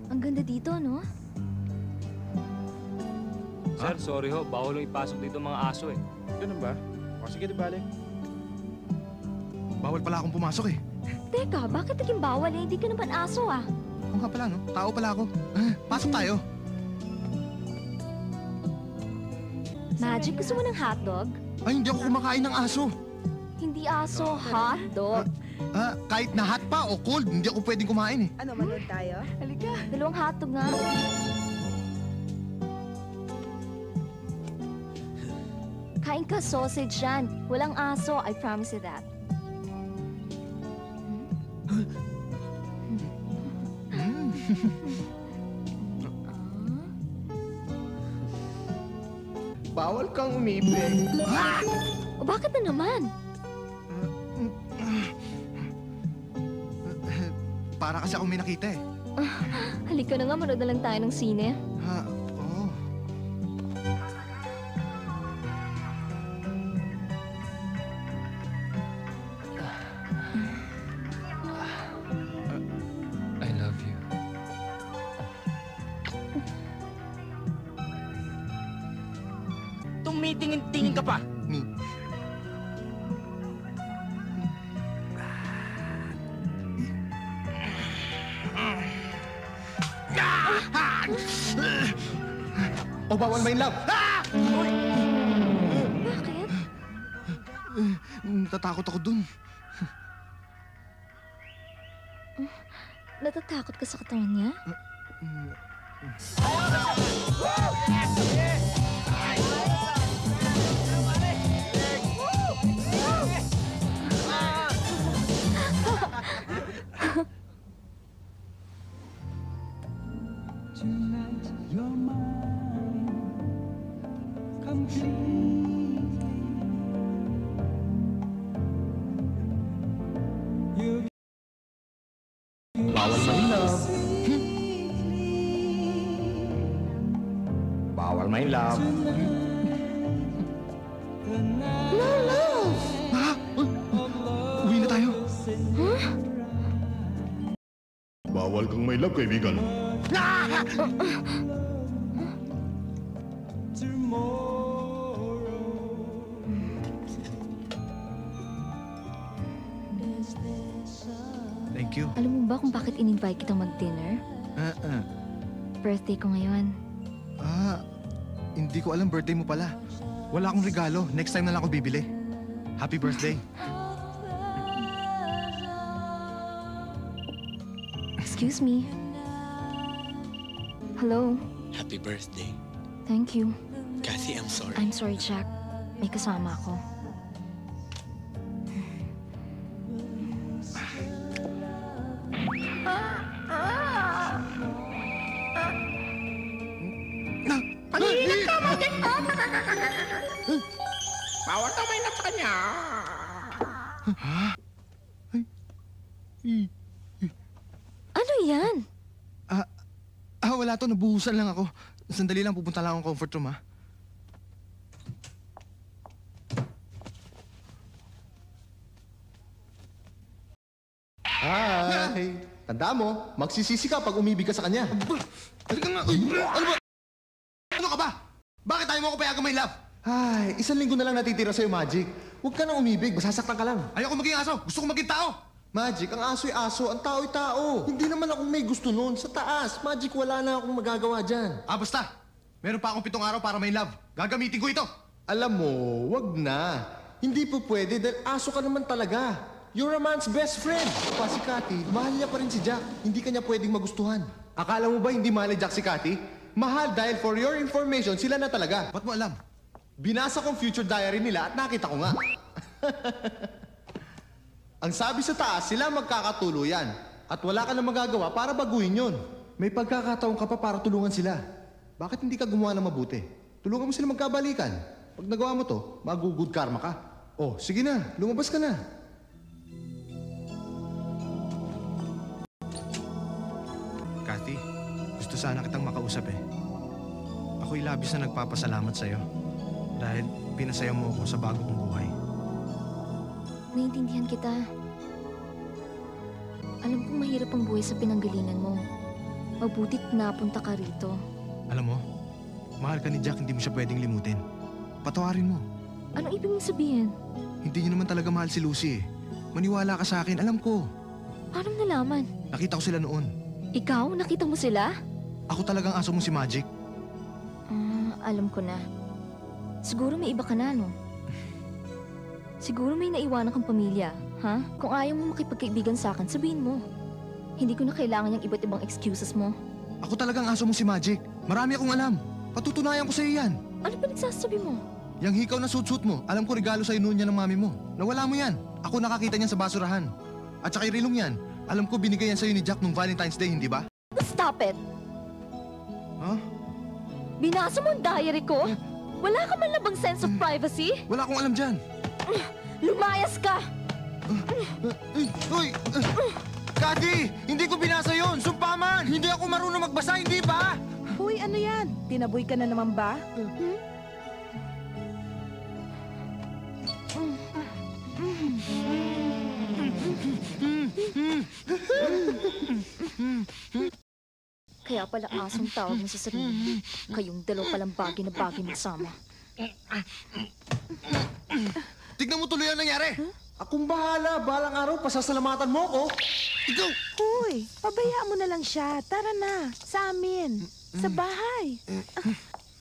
Ang ganda dito, no? Sir, sorry ho. Bawal yung ipasok dito mga aso eh. Ganun ba? O sige, di bale. Bawal pala akong pumasok eh. Teka, bakit naging bawal eh? Hindi ka naman aso ah. Oo nga pala, no? Tao pala ako. Pasok tayo. Magic, gusto mo ng hotdog? Ay, hindi ako kumakain ng aso. Hindi aso, hotdog. Kahit na hot pa o cold, hindi ako pwedeng kumain eh. Ano, manood tayo? Halika. Dalawang hotdog nga. Kain ka sausage yan. Walang aso, I promise you that. Bawal kang umibig. O bakit na naman? Para kasi ako may nakita eh. Halika na nga, manood na lang tayo ng sine. Oo. I love you. Tumitingin-tingin ka pa. O bawal may love. Bakit? Natatakot ako dun. Natatakot ka sa katawan niya? Tonight you're mine completely. Bawal may love. Bawal may love. Uwi na tayo. Bawal kang may love, kaibigan. Thank you. Alam mo ba kung bakit in-invite kitang mag-dinner? Birthday ko ngayon. Hindi ko alam birthday mo pala. Wala akong regalo. Next time na lang ako bibili. Happy birthday. Excuse me. Hello. Happy birthday. Thank you. Kathy, I'm sorry. I'm sorry, Jack. May kasama ako. Bawal kang may love sa kanya. Ano yan? Wala to. Nabuhusan lang ako. Sandali lang, pupunta lang akong comfort room, ha? Hi! Tanda mo, magsisisi ka pag umibig ka sa kanya. Halika nga! Ano ba? Ano ka ba? Bakit tayo mo ako payagang may love? Ay, 1 linggo na lang natitira sa'yo, Magic. Huwag ka nang umibig, masasaktan ka lang. Ayoko maging aso. Gusto ko maging tao. Magic, ang aso'y aso, ang tao'y tao. Hindi naman ako may gusto nun. Sa taas, Magic, wala na akong magagawa dyan. Basta. Meron pa akong 7 araw para may love. Gagamitin ko ito. Alam mo, wag na. Hindi po pwede dahil aso ka naman talaga. You're a man's best friend. Pa si Cathy, mahal niya pa rin si Jack. Hindi ka niya pwedeng magustuhan. Akala mo ba hindi mahal ni Jack si Cathy? Mahal dahil for your information, sila na talaga. Ba't mo alam? Binasa kong future diary nila at nakita ko nga. Ang sabi sa taas, sila magkakatuluyan. At wala ka na magagawa para baguhin yon. May pagkakataon ka pa para tulungan sila. Bakit hindi ka gumawa ng mabuti? Tulungan mo sila magkabalikan. Pag nagawa mo to, mag-good karma ka. Oh, sige na, lumabas ka na. Cathy, gusto sana kitang makausap eh. Ako'y labis na nagpapasalamat sa'yo. Dahil pinasaya mo ako sa bago kong buhay. Naiintindihan kita. Alam kong mahirap ang buhay sa pinanggalingan mo. Mabutit napunta ka rito. Alam mo, mahal ka ni Jack, hindi mo siya pwedeng limutin. Patawarin mo. Anong ibig mong sabihin? Hindi niyo naman talaga mahal si Lucy eh. Maniwala ka sa akin, alam ko. Paano nalaman? Nakita ko sila noon. Ikaw? Nakita mo sila? Ako talagang aso mo si Magic. Alam ko na. Siguro may iba ka na, no? Siguro may naiwanan kang pamilya, ha? Kung ayaw mo makipagkaibigan sa akin, sabihin mo. Hindi ko na kailangan yung iba't ibang excuses mo. Ako talagang aso mo si Magic. Marami akong alam. Patutunayan ko sa iyo yan. Ano pa nagsasabi mo? Yang hikaw na suit-suit mo, alam ko regalo sa'yo noon yan ng mami mo. Nawala mo yan. Ako nakakita niyan sa basurahan. At saka irilong yan. Alam ko binigay yan sa'yo ni Jack nung Valentine's Day, hindi ba? Stop it! Huh? Binasa mo ang diary ko? Wala ka man lang bang sense of privacy? Wala akong alam dyan. Lumayas ka! Uy! Kati! Hindi ko binasa yon. Sumpaman! Hindi ako marunong magbasa, hindi ba? Hoy, ano yan? Tinaboy ka na naman ba? Kaya pala asong tawag mo sa sarili. Kayong dalaw palang bagay na bagay magsama. Tignan mo tuloy ang nangyari. Akong bahala, balang araw, pasasalamatan mo ko. Ikaw! Hoy, pabayaan mo na lang siya. Tara na, sa amin. Sa bahay.